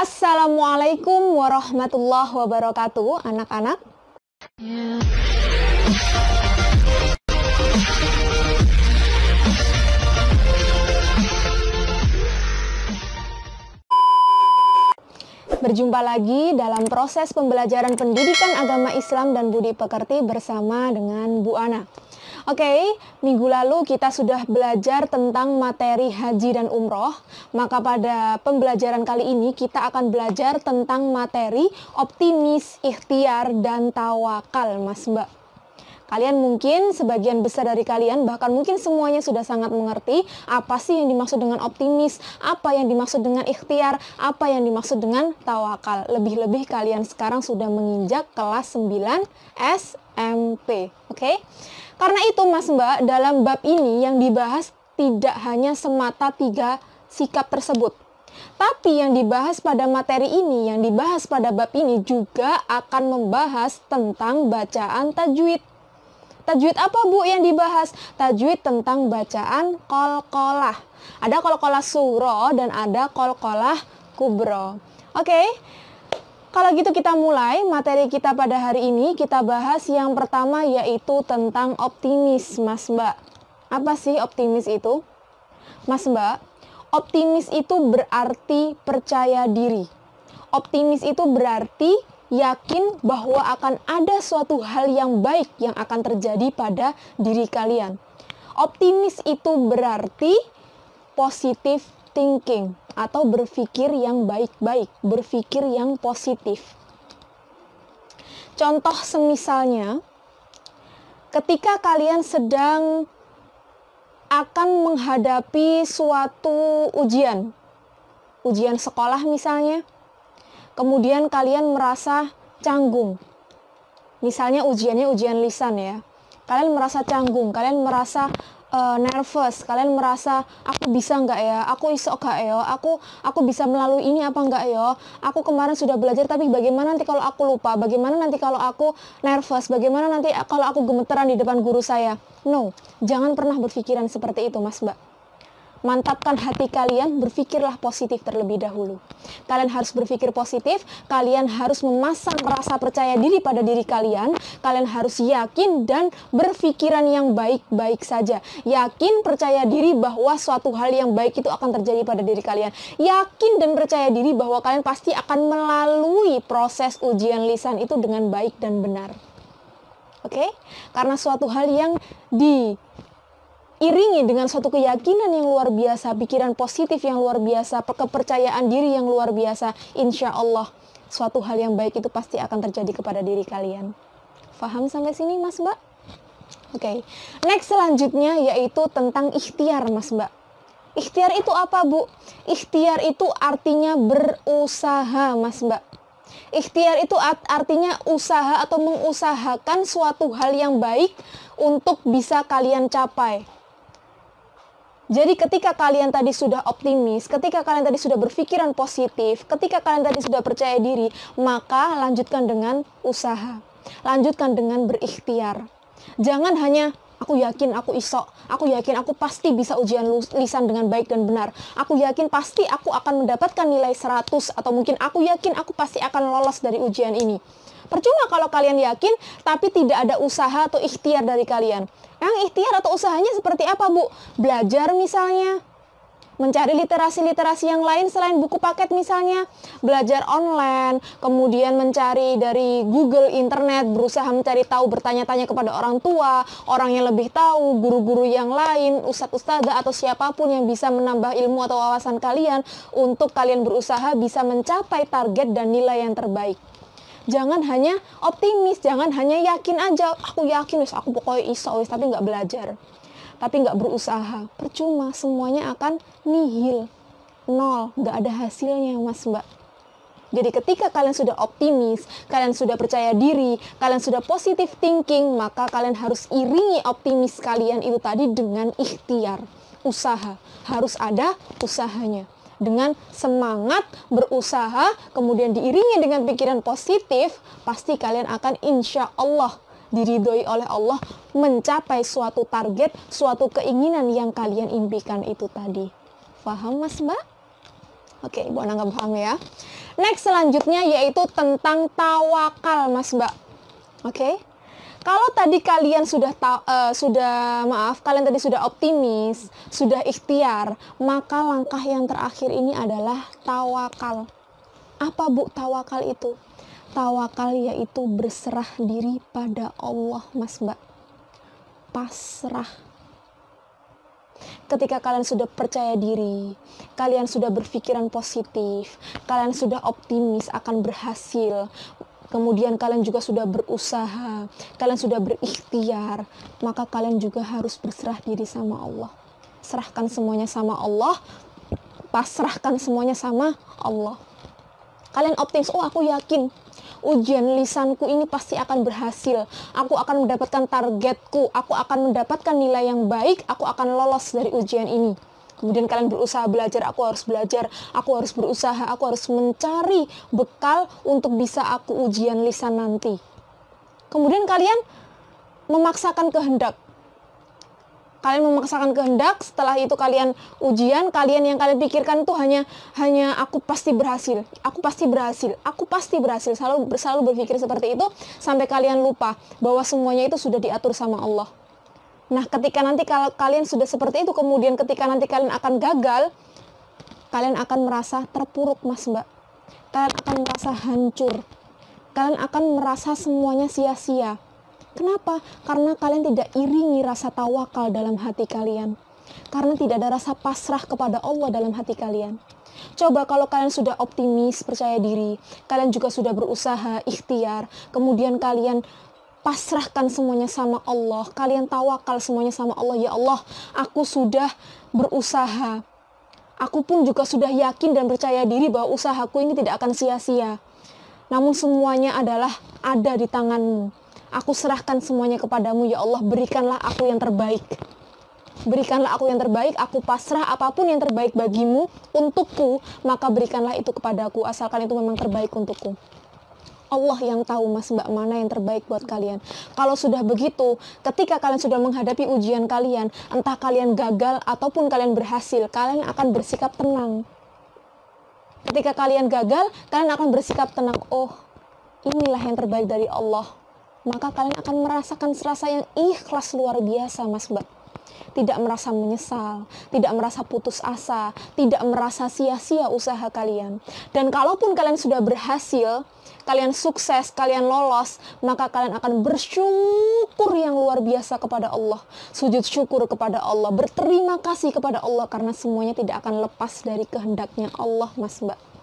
Assalamualaikum warahmatullahi wabarakatuh, anak-anak. Berjumpa lagi dalam proses pembelajaran pendidikan agama Islam dan budi pekerti bersama dengan Bu Ana. Oke, minggu lalu kita sudah belajar tentang materi haji dan umroh. Maka pada pembelajaran kali ini kita akan belajar tentang materi optimis, ikhtiar, dan tawakal, Mas Mbak. Kalian mungkin, sebagian besar dari kalian, bahkan mungkin semuanya sudah sangat mengerti apa sih yang dimaksud dengan optimis, apa yang dimaksud dengan ikhtiar, apa yang dimaksud dengan tawakal. Lebih-lebih kalian sekarang sudah menginjak kelas 9 SMP. Oke? Karena itu Mas Mbak, dalam bab ini yang dibahas tidak hanya semata 3 sikap tersebut. Tapi yang dibahas pada materi ini, yang dibahas pada bab ini juga akan membahas tentang bacaan tajwid. Tajwid apa Bu yang dibahas? Tajwid tentang bacaan qalqalah. Ada qalqalah sughra dan ada qalqalah kubra. Oke? Kalau gitu kita mulai materi kita pada hari ini. Kita bahas yang pertama yaitu tentang optimis, Mas Mbak. Apa sih optimis itu? Mas Mbak, optimis itu berarti percaya diri. Optimis itu berarti yakin bahwa akan ada suatu hal yang baik yang akan terjadi pada diri kalian. Optimis itu berarti positive thinking atau berpikir yang baik-baik, berpikir yang positif. Contoh semisalnya, ketika kalian sedang akan menghadapi suatu ujian sekolah misalnya, kemudian kalian merasa canggung. Misalnya ujiannya ujian lisan ya. Kalian merasa canggung, kalian merasa nervous, kalian merasa aku bisa nggak ya, aku iso nggak ya, aku bisa melalui ini apa nggak ya, aku kemarin sudah belajar tapi bagaimana nanti kalau aku lupa, bagaimana nanti kalau aku nervous, bagaimana nanti kalau aku gemeteran di depan guru saya. No, jangan pernah berpikiran seperti itu Mas Mbak. Mantapkan hati kalian, berpikirlah positif terlebih dahulu. Kalian harus berpikir positif, kalian harus memasang rasa percaya diri pada diri kalian, kalian harus yakin dan berpikiran yang baik-baik saja. Yakin, percaya diri bahwa suatu hal yang baik itu akan terjadi pada diri kalian. Yakin dan percaya diri bahwa kalian pasti akan melalui proses ujian lisan itu dengan baik dan benar. Oke? Karena suatu hal yang iringi dengan suatu keyakinan yang luar biasa, pikiran positif yang luar biasa, kepercayaan diri yang luar biasa, insya Allah suatu hal yang baik itu pasti akan terjadi kepada diri kalian. Faham sampai sini Mas Mbak? Oke. Next selanjutnya yaitu tentang ikhtiar Mas Mbak. Ikhtiar itu apa Bu? Ikhtiar itu artinya berusaha Mas Mbak. Ikhtiar itu artinya usaha atau mengusahakan suatu hal yang baik untuk bisa kalian capai. Jadi ketika kalian tadi sudah optimis, ketika kalian tadi sudah berpikiran positif, ketika kalian tadi sudah percaya diri, maka lanjutkan dengan usaha. Lanjutkan dengan berikhtiar. Jangan hanya aku yakin aku iso, aku yakin aku pasti bisa ujian lisan dengan baik dan benar. Aku yakin pasti aku akan mendapatkan nilai 100 atau mungkin aku yakin aku pasti akan lolos dari ujian ini. Percuma kalau kalian yakin tapi tidak ada usaha atau ikhtiar dari kalian. Yang ikhtiar atau usahanya seperti apa Bu? Belajar misalnya, mencari literasi-literasi yang lain selain buku paket misalnya, belajar online, kemudian mencari dari Google, internet, berusaha mencari tahu, bertanya-tanya kepada orang tua, orang yang lebih tahu, guru-guru yang lain, ustadz-ustadzah atau siapapun yang bisa menambah ilmu atau wawasan kalian untuk kalian berusaha bisa mencapai target dan nilai yang terbaik. Jangan hanya optimis, jangan hanya yakin aja, aku yakin, aku pokoknya iso, tapi nggak belajar. Tapi nggak berusaha, percuma, semuanya akan nihil, nol, nggak ada hasilnya Mas Mbak. Jadi ketika kalian sudah optimis, kalian sudah percaya diri, kalian sudah positive thinking, maka kalian harus iringi optimis kalian itu tadi dengan ikhtiar, usaha, harus ada usahanya. Dengan semangat berusaha, kemudian diiringi dengan pikiran positif, pasti kalian akan insya Allah diridhoi oleh Allah mencapai suatu target, suatu keinginan yang kalian impikan itu tadi. Paham Mas Mbak? Oke, Bu Ana nggak paham ya. Next selanjutnya yaitu tentang tawakal, Mas Mbak. Oke. Kalau tadi kalian kalian tadi sudah optimis, sudah ikhtiar, maka langkah yang terakhir ini adalah tawakal. Apa Bu tawakal itu? Tawakal yaitu berserah diri pada Allah, Mas Mbak. Pasrah. Ketika kalian sudah percaya diri, kalian sudah berpikiran positif, kalian sudah optimis akan berhasil, kemudian kalian juga sudah berusaha, kalian sudah berikhtiar, maka kalian juga harus berserah diri sama Allah. Serahkan semuanya sama Allah, pasrahkan semuanya sama Allah. Kalian optimis, oh aku yakin ujian lisanku ini pasti akan berhasil, aku akan mendapatkan targetku, aku akan mendapatkan nilai yang baik, aku akan lolos dari ujian ini. Kemudian kalian berusaha belajar, aku harus belajar, aku harus berusaha, aku harus mencari bekal untuk bisa aku ujian lisan nanti. Kemudian kalian memaksakan kehendak. Setelah itu kalian ujian, yang kalian pikirkan itu hanya aku pasti berhasil, selalu berpikir seperti itu, sampai kalian lupa bahwa semuanya itu sudah diatur sama Allah. Nah, ketika nanti kalau kalian sudah seperti itu, kemudian ketika nanti kalian akan gagal, kalian akan merasa terpuruk, Mas Mbak. Kalian akan merasa hancur. Kalian akan merasa semuanya sia-sia. Kenapa? Karena kalian tidak iringi rasa tawakal dalam hati kalian. Karena tidak ada rasa pasrah kepada Allah dalam hati kalian. Coba kalau kalian sudah optimis, percaya diri, kalian juga sudah berusaha, ikhtiar, kemudian kalian pasrahkan semuanya sama Allah, kalian tawakal semuanya sama Allah. Ya Allah, aku sudah berusaha. Aku pun juga sudah yakin dan percaya diri bahwa usahaku ini tidak akan sia-sia. Namun semuanya adalah ada di tangan-Mu. Aku serahkan semuanya kepadamu, ya Allah, berikanlah aku yang terbaik. Berikanlah aku yang terbaik, aku pasrah apapun yang terbaik bagimu, untukku, maka berikanlah itu kepadaku, asalkan itu memang terbaik untukku. Allah yang tahu, Mas Mbak, mana yang terbaik buat kalian. Kalau sudah begitu, ketika kalian sudah menghadapi ujian kalian, entah kalian gagal ataupun kalian berhasil, kalian akan bersikap tenang. Ketika kalian gagal, kalian akan bersikap tenang. Oh, inilah yang terbaik dari Allah. Maka kalian akan merasakan rasa yang ikhlas luar biasa, Mas Mbak. Tidak merasa menyesal, tidak merasa putus asa, tidak merasa sia-sia usaha kalian. Dan kalaupun kalian sudah berhasil, kalian sukses, kalian lolos, maka kalian akan bersyukur yang luar biasa kepada Allah. Sujud syukur kepada Allah, berterima kasih kepada Allah, karena semuanya tidak akan lepas dari kehendaknya Allah, Mas Mbak.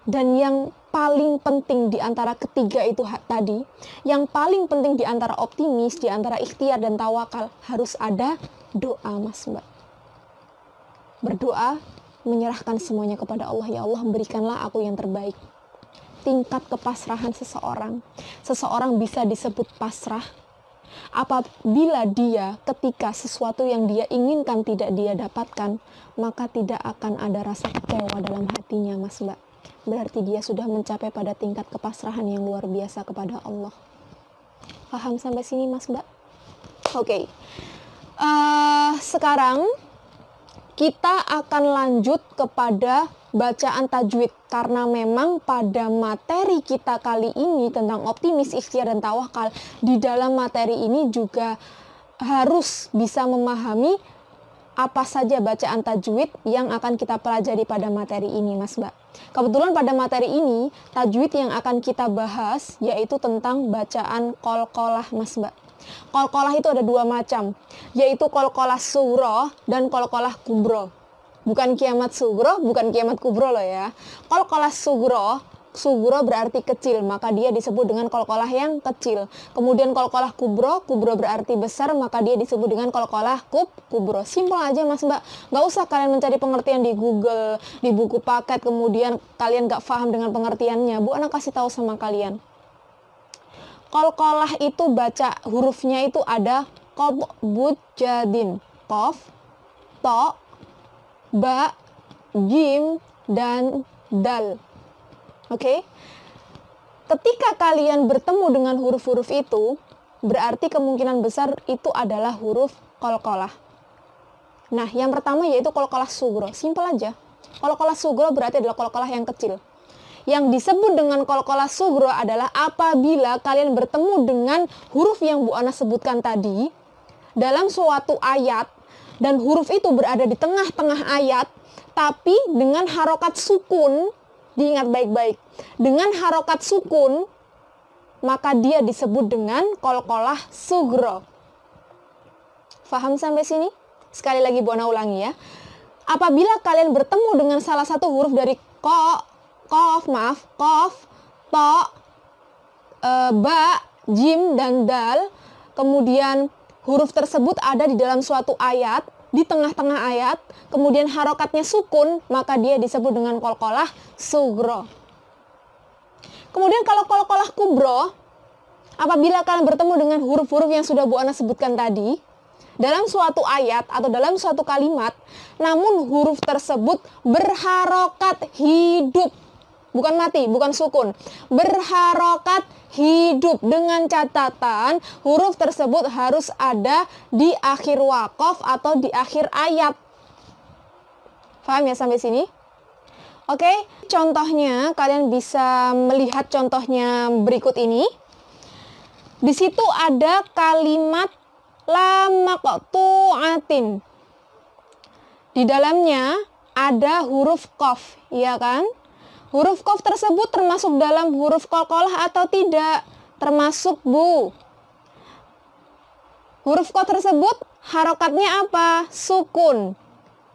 Dan yang paling penting di antara ketiga itu tadi, yang paling penting di antara optimis, di antara ikhtiar dan tawakal, harus ada doa, Mas Mbak. Berdoa, menyerahkan semuanya kepada Allah. Ya Allah, berikanlah aku yang terbaik. Tingkat kepasrahan seseorang bisa disebut pasrah apabila dia ketika sesuatu yang dia inginkan tidak dia dapatkan, maka tidak akan ada rasa kecewa dalam hatinya, Mas Mbak. Berarti dia sudah mencapai pada tingkat kepasrahan yang luar biasa kepada Allah. Paham sampai sini, Mas Mbak? Oke. Sekarang kita akan lanjut kepada bacaan tajwid. Karena memang pada materi kita kali ini tentang optimis, ikhtiar, dan tawakal, di dalam materi ini juga harus bisa memahami apa saja bacaan tajwid yang akan kita pelajari pada materi ini, Mas Mbak. Kebetulan pada materi ini, tajwid yang akan kita bahas yaitu tentang bacaan qalqalah, Mas Mbak. Qalqalah itu ada dua macam, yaitu qalqalah sughra dan qalqalah kubra. Bukan kiamat sughra, bukan kiamat kubra loh ya. Qalqalah sughra berarti kecil, maka dia disebut dengan qalqalah yang kecil. Kemudian qalqalah kubra berarti besar, maka dia disebut dengan qalqalah kubra. Simpel aja, Mas Mbak. Gak usah kalian mencari pengertian di Google, di buku paket, kemudian kalian gak paham dengan pengertiannya. Bu Ana kasih tahu sama kalian. Qalqalah itu baca hurufnya itu ada qaf, bud, jadin. Qaf, to, ba, jim, dan dal. Oke, ketika kalian bertemu dengan huruf-huruf itu, berarti kemungkinan besar itu adalah huruf qalqalah. Nah, yang pertama yaitu qalqalah sughra. Simpel aja. Qalqalah sugro berarti adalah qalqalah yang kecil. Yang disebut dengan qalqalah sugro adalah apabila kalian bertemu dengan huruf yang Bu Ana sebutkan tadi dalam suatu ayat, dan huruf itu berada di tengah-tengah ayat, tapi dengan harokat sukun. Diingat baik-baik, dengan harokat sukun, maka dia disebut dengan qalqalah sugro. Faham sampai sini? Sekali lagi Bu Ana ulangi ya. Apabila kalian bertemu dengan salah satu huruf dari kof, to, ba, jim, dan dal, kemudian huruf tersebut ada di dalam suatu ayat, di tengah-tengah ayat, kemudian harokatnya sukun, maka dia disebut dengan qalqalah sugro. Kemudian kalau qalqalah kubro, apabila kalian bertemu dengan huruf-huruf yang sudah Bu Ana sebutkan tadi, dalam suatu ayat atau dalam suatu kalimat, namun huruf tersebut berharokat hidup, bukan mati, bukan sukun, berharokat hidup, dengan catatan huruf tersebut harus ada di akhir waqaf atau di akhir ayat. Paham ya sampai sini? Oke, contohnya kalian bisa melihat contohnya berikut ini. Di situ ada kalimat la maqtu'atin. Di dalamnya ada huruf qaf, ya kan? Huruf qaf tersebut termasuk dalam huruf qalqalah atau tidak? Termasuk, Bu. Huruf qaf tersebut harokatnya apa? Sukun.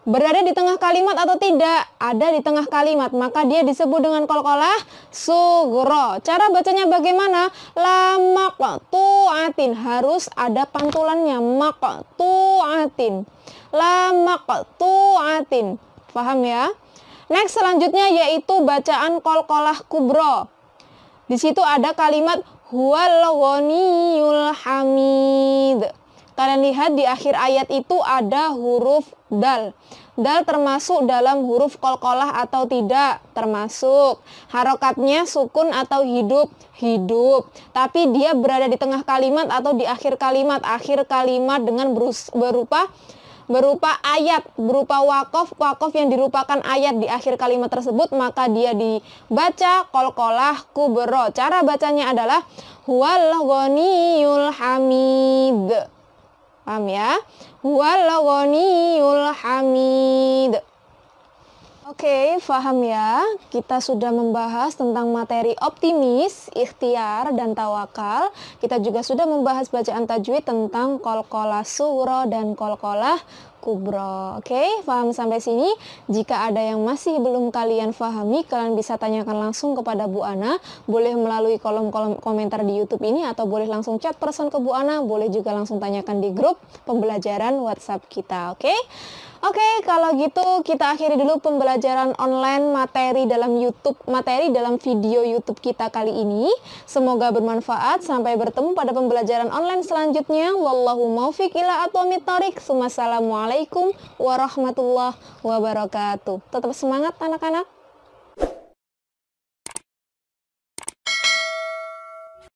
Berada di tengah kalimat atau tidak? Ada di tengah kalimat, maka dia disebut dengan qalqalah sugro. Cara bacanya bagaimana? La maqtu'atin, harus ada pantulannya, maqtu'atin. La maqtu'atin. Paham ya? Next, selanjutnya yaitu bacaan qalqalah kubro. Di situ ada kalimat huwal ghaniyul hamid. Kalian lihat di akhir ayat itu ada huruf dal. Dal termasuk dalam huruf qalqalah atau tidak? Termasuk. Harokatnya sukun atau hidup? Hidup. Tapi dia berada di tengah kalimat atau di akhir kalimat? Akhir kalimat dengan berupa ayat, berupa waqaf yang dirupakan ayat di akhir kalimat tersebut, maka dia dibaca qalqalah kubro. Cara bacanya adalah huwal ghaniyul hamid. Paham ya? Huwal ghaniyul hamid. Oke, paham ya? Kita sudah membahas tentang materi optimis, ikhtiar, dan tawakal. Kita juga sudah membahas bacaan tajwid tentang qalqalah sugro dan qalqalah kubro. Oke, paham sampai sini? Jika ada yang masih belum kalian pahami, kalian bisa tanyakan langsung kepada Bu Ana. Boleh melalui kolom komentar di YouTube ini, atau boleh langsung chat person ke Bu Ana. Boleh juga langsung tanyakan di grup pembelajaran WhatsApp kita. Oke? Oke, kalau gitu kita akhiri dulu pembelajaran online materi dalam video YouTube kita kali ini. Semoga bermanfaat. Sampai bertemu pada pembelajaran online selanjutnya. Wallahu muwaffiq ila aqwamit thoriq. Wassalamualaikum warahmatullahi wabarakatuh. Tetap semangat anak-anak.